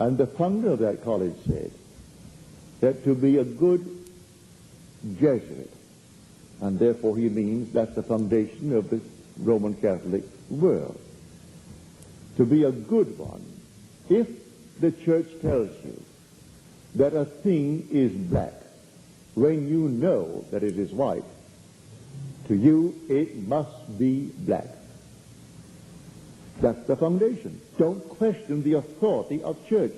And the founder of that college said that to be a good Jesuit, and therefore he means that's the foundation of the Roman Catholic world, to be a good one, if the church tells you that a thing is black when you know that it is white, to you it must be black. That's the foundation. Don't question the authority of church.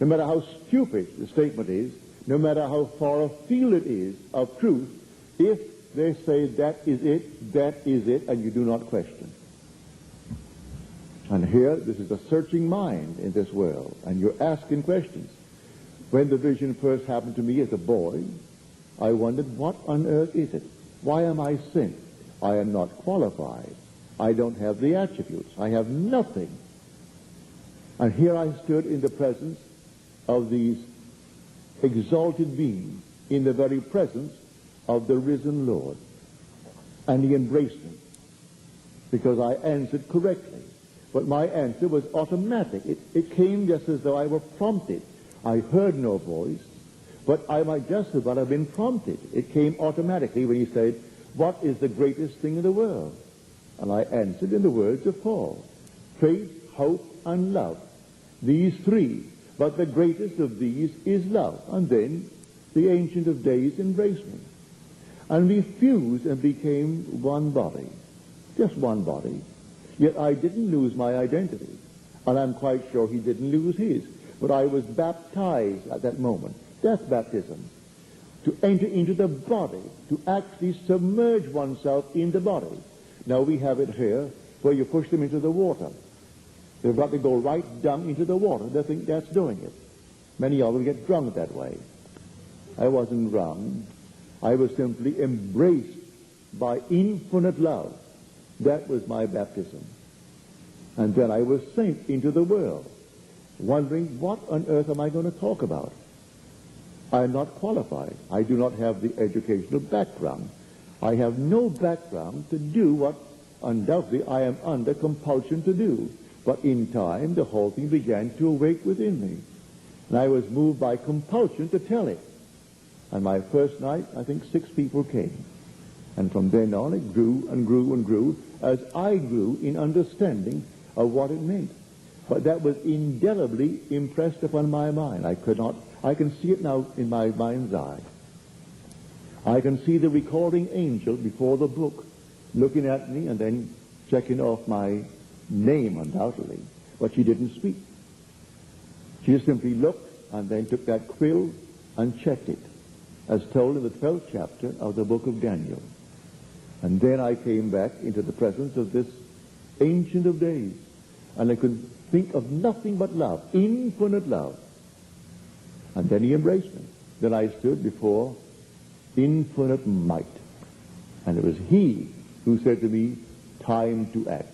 No matter how stupid the statement is, no matter how far afield it is of truth, if they say that is it, and you do not question. And here, this is a searching mind in this world, and you're asking questions. When the vision first happened to me as a boy, I wondered, what on earth is it? Why am I sent? I am not qualified. I don't have the attributes. I have nothing. And here I stood in the presence of these exalted beings, in the very presence of the risen Lord. And he embraced me because I answered correctly. But my answer was automatic. It came just as though I were prompted. I heard no voice, but I might just as well have been prompted. It came automatically when he said, what is the greatest thing in the world? And I answered in the words of Paul, faith, hope, and love. These three, but the greatest of these is love. And then the Ancient of Days embraced me. And we fused and became one body, just one body. Yet I didn't lose my identity, and I'm quite sure he didn't lose his. But I was baptized at that moment, death baptism, to enter into the body, to actually submerge oneself in the body. Now we have it here where you push them into the water. They've got to go right down into the water. They think that's doing it. Many of them get drunk that way. I wasn't drunk. I was simply embraced by infinite love. That was my baptism. And then I was sent into the world, wondering, what on earth am I going to talk about? I am not qualified. I do not have the educational background. I have no background to do what undoubtedly I am under compulsion to do. But in time, the whole thing began to awake within me. And I was moved by compulsion to tell it. And my first night, I think 6 people came. And from then on, it grew and grew and grew as I grew in understanding of what it meant. But that was indelibly impressed upon my mind. I can see it now in my mind's eye. I can see the recording angel before the book looking at me and then checking off my name, undoubtedly. But she didn't speak. She just simply looked and then took that quill and checked it, as told in the 12th chapter of the book of Daniel. And then I came back into the presence of this Ancient of Days, and I could think of nothing but love, infinite love. And then he embraced me. Then I stood before infinite might. And it was he who said to me, time to act.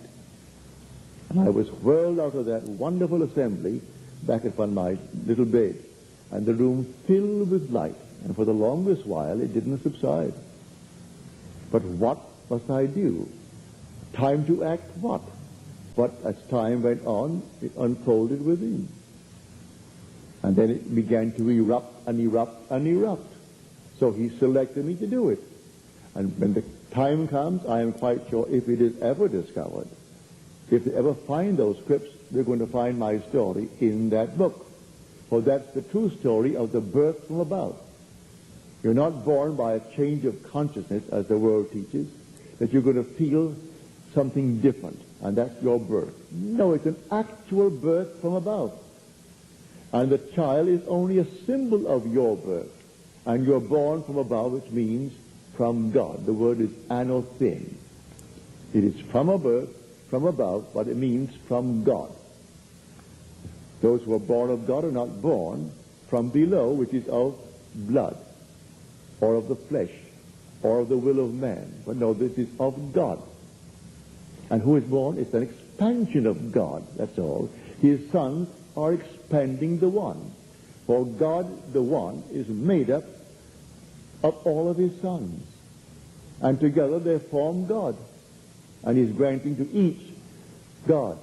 And I was whirled out of that wonderful assembly back upon my little bed, and the room filled with light. And for the longest while it didn't subside. But what must I do? Time to act what? But as time went on, it unfolded within. And then it began to erupt and erupt and erupt. So he selected me to do it. And when the time comes, I am quite sure if it is ever discovered, if they ever find those scripts, they're going to find my story in that book. For that's the true story of the birth from above. You're not born by a change of consciousness, as the world teaches, that you're going to feel something different, and that's your birth. No, it's an actual birth from above. And the child is only a symbol of your birth. And you're born from above, which means from God. The word is anothen. It is from above, but it means from God. Those who are born of God are not born from below, which is of blood, or of the flesh, or of the will of man. But no, this is of God. And who is born? It's an expansion of God, that's all. His sons are expanding the one. For God, the one, is made up of all of his sons. And together they form God. And he's granting to each God,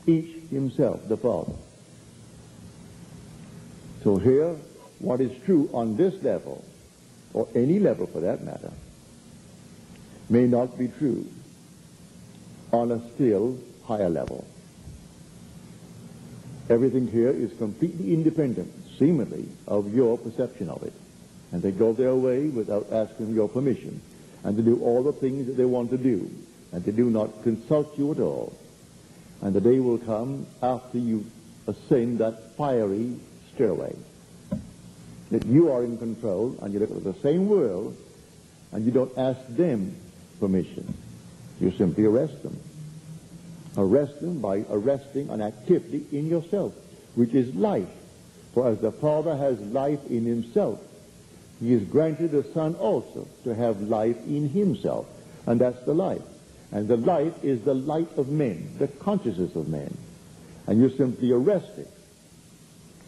each himself, the Father. So here, what is true on this level, or any level for that matter, may not be true on a still higher level. Everything here is completely independent, seemingly, of your perception of it. And they go their way without asking your permission, and they do all the things that they want to do, and they do not consult you at all. And the day will come after you ascend that fiery stairway, that you are in control, and you look at the same world, and you don't ask them permission. You simply arrest them. Arrest them by arresting an activity in yourself, which is life. For as the Father has life in himself, he has granted the Son also to have life in himself. And that's the life. And the life is the light of men, the consciousness of men. And you simply arrest it.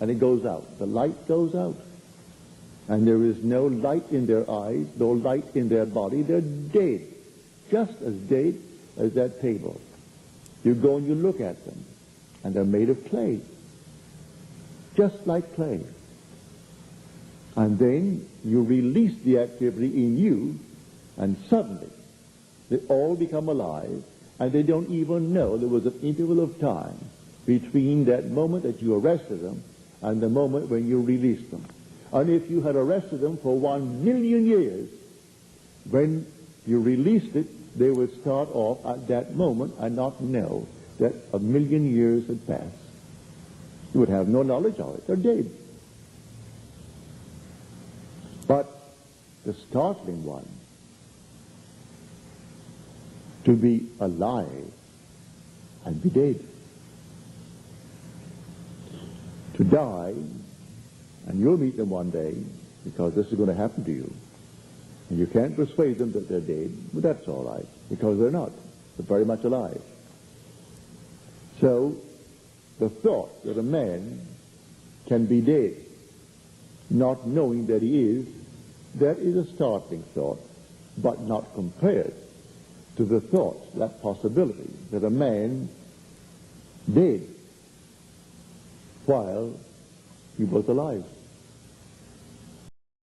And it goes out. The light goes out. And there is no light in their eyes, no light in their body. They're dead. Just as dead as that table. You go and you look at them. And they're made of clay. Just like clay. And then you release the activity in you, and suddenly they all become alive, and they don't even know there was an interval of time between that moment that you arrested them and the moment when you released them. And if you had arrested them for 1,000,000 years, when you released it, they would start off at that moment and not know that 1,000,000 years had passed. You would have no knowledge of it. They're dead. But the startling one, to be alive and be dead. To die, and you'll meet them one day, because this is going to happen to you. And you can't persuade them that they're dead, but that's all right, because they're not. They're very much alive. So, the thought that a man can be dead, not knowing that he is, that is a startling thought, but not compared to the thought, that possibility, that a man dead while he was alive.